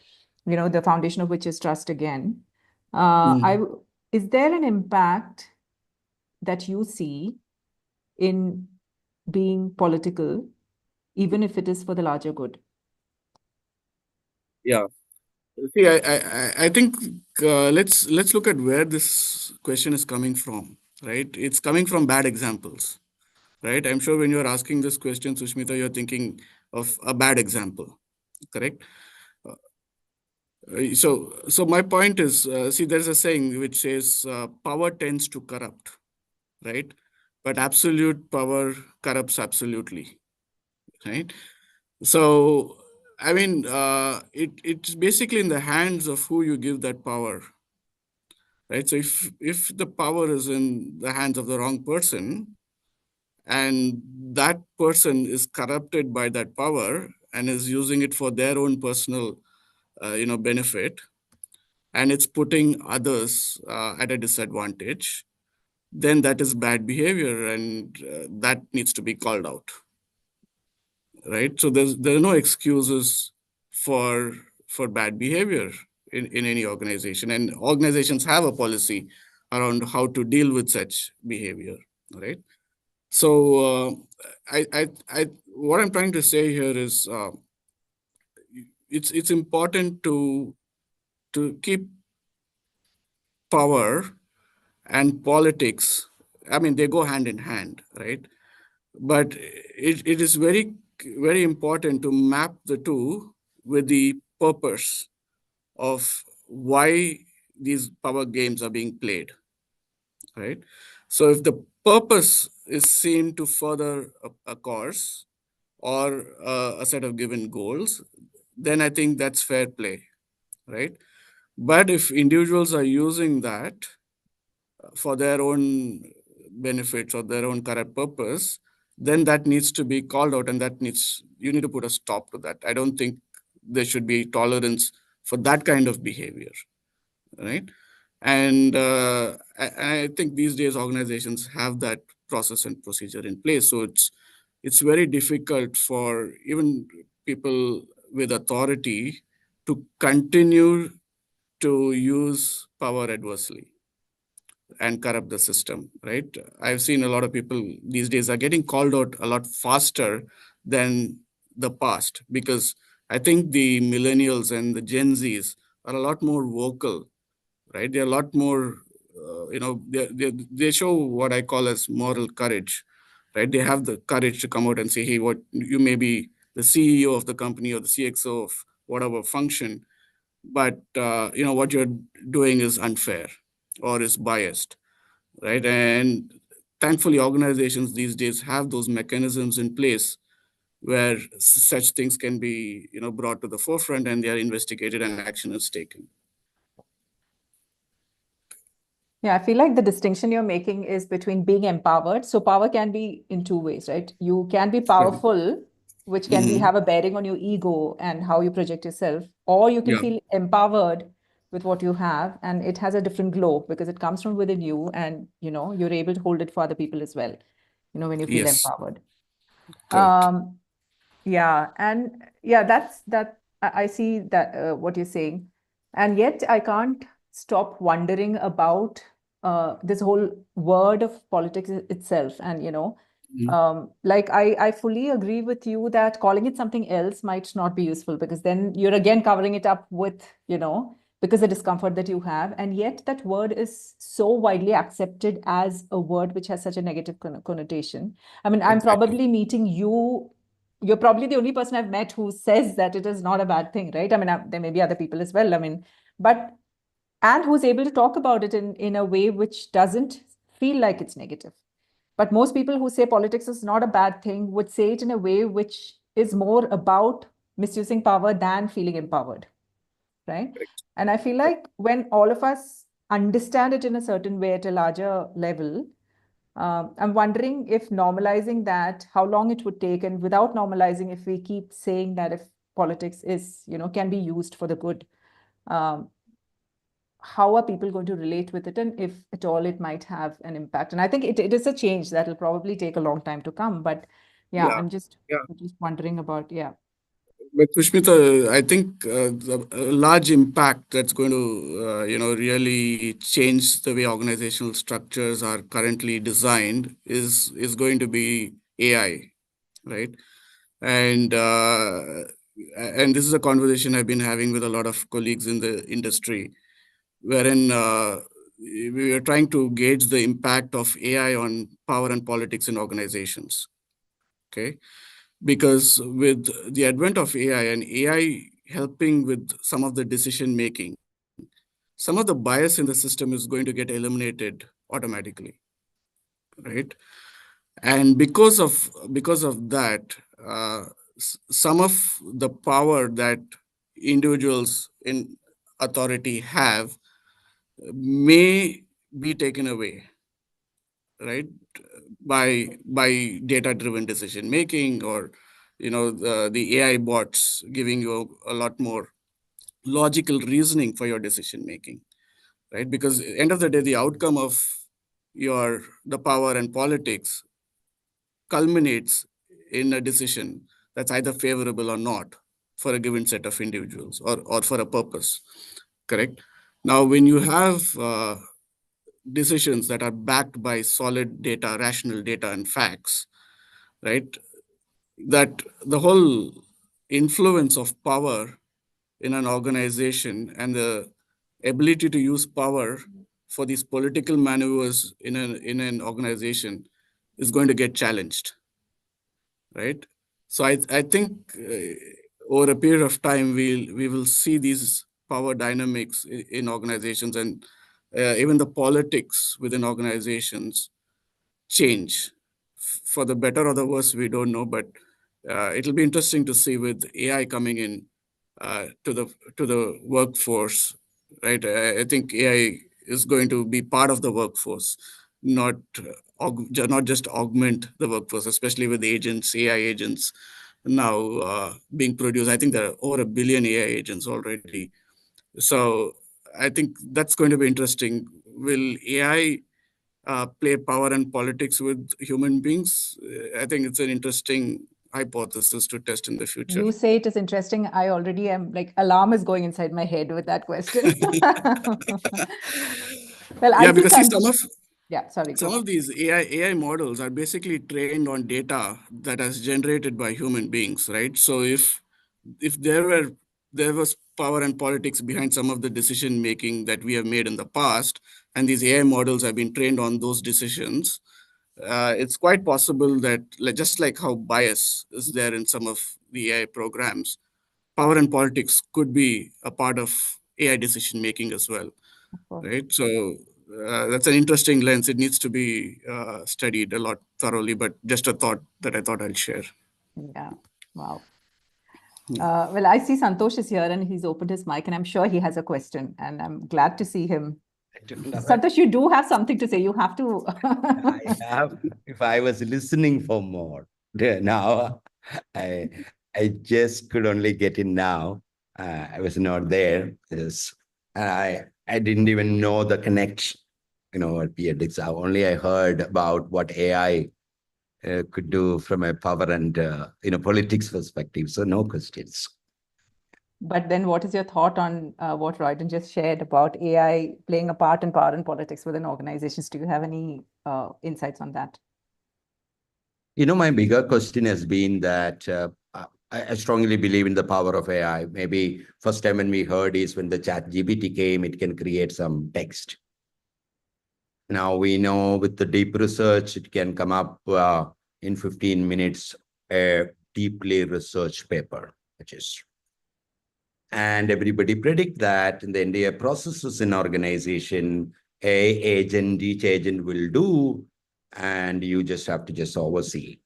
Speaker 1: foundation of which is trust again.
Speaker 2: Hmm.
Speaker 1: Is there an impact that you see in being political, even if it is for the larger good?
Speaker 2: Yeah. See, I think let's look at where this question is coming from, right? It's coming from bad examples, right? I'm sure when you're asking this question, Sushmita, you're thinking of a bad example, correct? So my point is, see, there's a saying which says, power tends to corrupt, right? But absolute power corrupts absolutely, right? So, I mean, it's basically in the hands of who you give that power, right? So if the power is in the hands of the wrong person, and that person is corrupted by that power and is using it for their own personal benefit, and it's putting others at a disadvantage, then that is bad behavior, and that needs to be called out, right? So there are no excuses for bad behavior in any organization, and organizations have a policy around how to deal with such behavior, right? So what I'm trying to say here is it's important to keep power and politics. I mean, they go hand in hand, right? But it is very important to map the two with the purpose of why these power games are being played, right? So if the purpose is seen to further a cause or a set of given goals, then I think that's fair play, right? But if individuals are using that for their own benefits or their own corrupt purpose, then that needs to be called out, and you need to put a stop to that. I don't think there should be tolerance for that kind of behavior, right? And I think these days organizations have that process and procedure in place. So it's very difficult for even people with authority to continue to use power adversely and corrupt the system, right? I've seen a lot of people these days are getting called out a lot faster than the past, because I think the millennials and the Gen Zs are a lot more vocal, right? They're a lot more, they show what I call as moral courage, right? They have the courage to come out and say, hey, what you may be the CEO of the company or the CXO of whatever function, but what you're doing is unfair or is biased, right? And thankfully, organizations these days have those mechanisms in place where such things can be, brought to the forefront, and they are investigated and action is taken.
Speaker 1: Yeah, I feel like the distinction you're making is between being empowered. So power can be in two ways, right? You can be powerful, which can be
Speaker 2: Mhm.
Speaker 1: have a bearing on your ego and how you project yourself, or you can
Speaker 2: Yeah.
Speaker 1: feel empowered with what you have, and it has a different glow because it comes from within you, and you're able to hold it for other people as well, when you feel
Speaker 2: Yes.
Speaker 1: empowered.
Speaker 2: Correct.
Speaker 1: Um, yeah, and yeah, I see that what you're saying, and yet I can't stop wondering about this whole word of politics itself. And
Speaker 2: Mhm.
Speaker 1: like I fully agree with you that calling it something else might not be useful, because then you're again covering it up with because the discomfort that you have, and yet that word is so widely accepted as a word which has such a negative connotation. I mean, I'm
Speaker 2: Exactly.
Speaker 1: probably meeting you. You're probably the only person I've met who says that it is not a bad thing, right? I mean, there may be other people as well. I mean, but and who's able to talk about it in a way which doesn't feel like it's negative. But most people who say politics is not a bad thing would say it in a way which is more about misusing power than feeling empowered, right?
Speaker 2: Correct.
Speaker 1: And I feel like when all of us understand it in a certain way at a larger level, I'm wondering if normalizing that, how long it would take, and without normalizing, if we keep saying that if politics is, can be used for the good, um, how are people going to relate with it, and if at all it might have an impact? And I think it is a change that will probably take a long time to come. But yeah,
Speaker 2: Yeah.
Speaker 1: I'm just
Speaker 2: Yeah.
Speaker 1: wondering about, yeah.
Speaker 2: But Sushmita, I think a large impact that's going to, really change the way organizational structures are currently designed is going to be AI, right? And this is a conversation I've been having with a lot of colleagues in the industry, wherein we are trying to gauge the impact of AI on power and politics in organizations. Okay, because with the advent of AI and AI helping with some of the decision making, some of the bias in the system is going to get eliminated automatically, right? And because of that, some of the power that individuals in authority have may be taken away, right, by data driven decision making, or the AI bots giving you a lot more logical reasoning for your decision making, right? Because end of the day, the outcome of the power and politics culminates in a decision that's either favorable or not for a given set of individuals or for a purpose. Correct? Now, when you have decisions that are backed by solid data, rational data, and facts, right? That the whole influence of power in an organization and the ability to use power for these political maneuvers in an organization is going to get challenged, right? So I think over a period of time we will see these power dynamics in organizations and even the politics within organizations change for the better or the worse. We don't know, but it'll be interesting to see with AI coming in to the workforce, right? I think AI is going to be part of the workforce, not not just augment the workforce, especially with agents, AI agents now being produced. I think there are over 1 billion AI agents already. So I think that's going to be interesting. Will AI play power and politics with human beings? I think it's an interesting hypothesis to test in the future.
Speaker 1: You say it is interesting. I already am like alarm is going inside my head with that question. Well, I
Speaker 2: Yeah,
Speaker 1: see
Speaker 2: because see,
Speaker 1: sorry,
Speaker 2: some
Speaker 1: go.
Speaker 2: of these AI models are basically trained on data that is generated by human beings, right? So if there was power and politics behind some of the decision making that we have made in the past, and these AI models have been trained on those decisions, it's quite possible that just like how bias is there in some of the AI programs, power and politics could be a part of AI decision making as well, right? So that's an interesting lens. It needs to be studied a lot thoroughly, but just a thought that I thought I'll share.
Speaker 1: Yeah. Wow. Well, I see Santosh is here and he's opened his mic and I'm sure he has a question and I'm glad to see him. Santosh, you do have something to say. You have to.
Speaker 8: I have, if I was listening for more. Now, I I just could only get in now. I was not there. Yes. I didn't even know the connection, at PedX. Only I heard about what AI could do from a power and, politics perspective. So no questions.
Speaker 1: But then what is your thought on what Roydon just shared about AI playing a part in power and politics within organizations? Do you have any insights on that?
Speaker 8: My bigger question has been that I strongly believe in the power of AI. Maybe first time when we heard is when the chat GPT came, it can create some text. Now we know with the deep research, it can come up in 15 minutes, a deeply researched paper, which is. And everybody predict that in the entire processes in organization, each agent will do, and you just have to just oversee.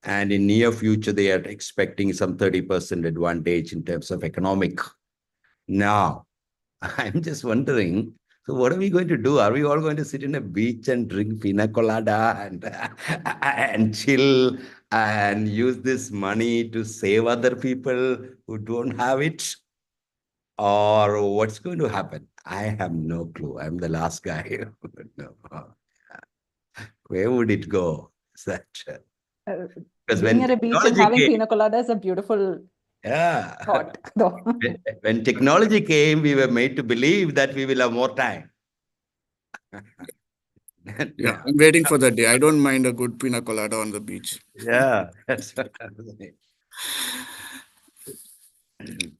Speaker 8: And in near future, they are expecting some 30% advantage in terms of economic. Now, I'm just wondering, so what are we going to do? Are we all going to sit in a beach and drink pina colada and chill and use this money to save other people who don't have it? Or what's going to happen? I have no clue. I'm the last guy. No. Where would it go? Is that because
Speaker 1: Being
Speaker 8: when
Speaker 1: at a beach and
Speaker 8: technology
Speaker 1: having
Speaker 8: came,
Speaker 1: pina colada is a beautiful thought, though.
Speaker 8: when technology came, we were made to believe that we will have more time.
Speaker 2: Yeah, I'm waiting for that day. I don't mind a good pina colada on the beach.
Speaker 8: Yeah, that's what I'm saying.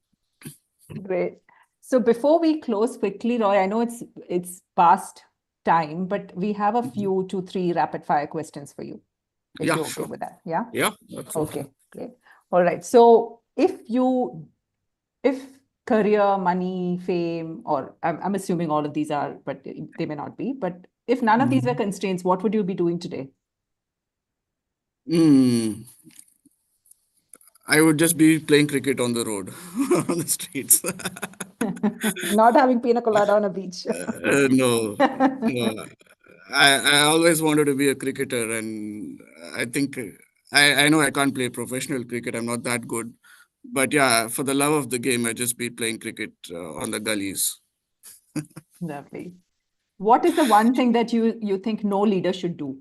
Speaker 1: Great. So before we close quickly, Roy, I know it's past time, but we have a few 2-3 rapid fire questions for you. If
Speaker 2: Yeah,
Speaker 1: you're okay
Speaker 2: sure.
Speaker 1: with that. Yeah?
Speaker 2: Yeah, that's
Speaker 1: Okay, great. All right. So if career, money, fame, or I'm assuming all of these are, but they may not be, but if none of these were constraints, what would you be doing today?
Speaker 2: I would just be playing cricket on the road, on the streets.
Speaker 1: Not having pina colada on a beach.
Speaker 2: No, no. I always wanted to be a cricketer, and I think I know I can't play professional cricket. I'm not that good, but yeah, for the love of the game, I just be playing cricket on the gullies.
Speaker 1: Lovely. What is the one thing that you think no leader should do?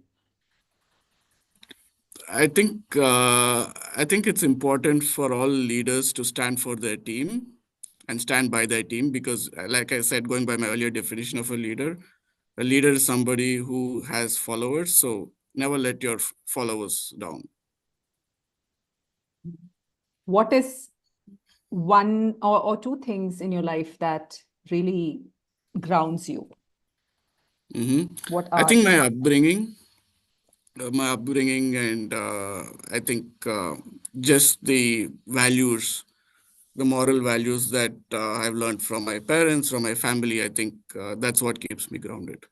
Speaker 2: I think it's important for all leaders to stand for their team and stand by their team because, like I said, going by my earlier definition of a leader is somebody who has followers. So never let your followers down.
Speaker 1: What is one or two things in your life that really grounds you? What
Speaker 2: I
Speaker 1: are
Speaker 2: think my upbringing and I think just the values, the moral values that I've learned from my parents, from my family. I think that's what keeps me grounded.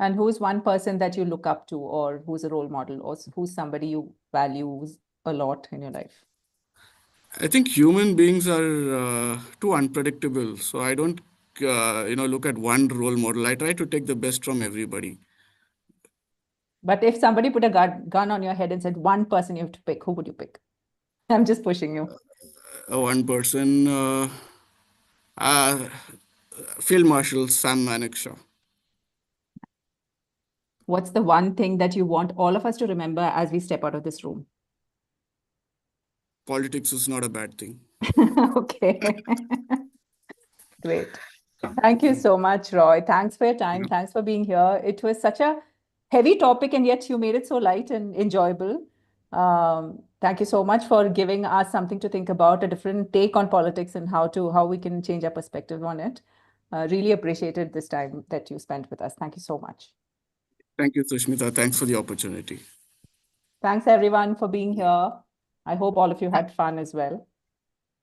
Speaker 1: and who's one person that you look up to, or who's a role model, or who's somebody you value a lot in your life?
Speaker 2: I think human beings are too unpredictable. So I don't, look at one role model. I try to take the best from everybody.
Speaker 1: But if somebody put a gun on your head and said one person you have to pick, who would you pick? I'm just pushing you.
Speaker 2: One person, Field Marshal Sam Manekshaw.
Speaker 1: What's the one thing that you want all of us to remember as we step out of this room?
Speaker 2: Politics is not a bad thing.
Speaker 1: Okay. Great. Thank you so much, Roy. Thanks for your time. Thanks for being here. It was such a heavy topic, and yet you made it so light and enjoyable. Thank you so much for giving us something to think about, a different take on politics and how we can change our perspective on it. Really appreciated this time that you spent with us. Thank you so much.
Speaker 2: Thank you, Sushmita. Thanks for the opportunity.
Speaker 1: Thanks, everyone, for being here. I hope all of you had fun as well.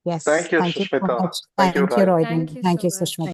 Speaker 9: Yes.
Speaker 5: Thank you,
Speaker 9: Thank you so
Speaker 5: Sushmita.
Speaker 9: much.
Speaker 5: Thank you,
Speaker 9: Thank you,
Speaker 5: Roy.
Speaker 9: Roydon. Thank you, Sushmita.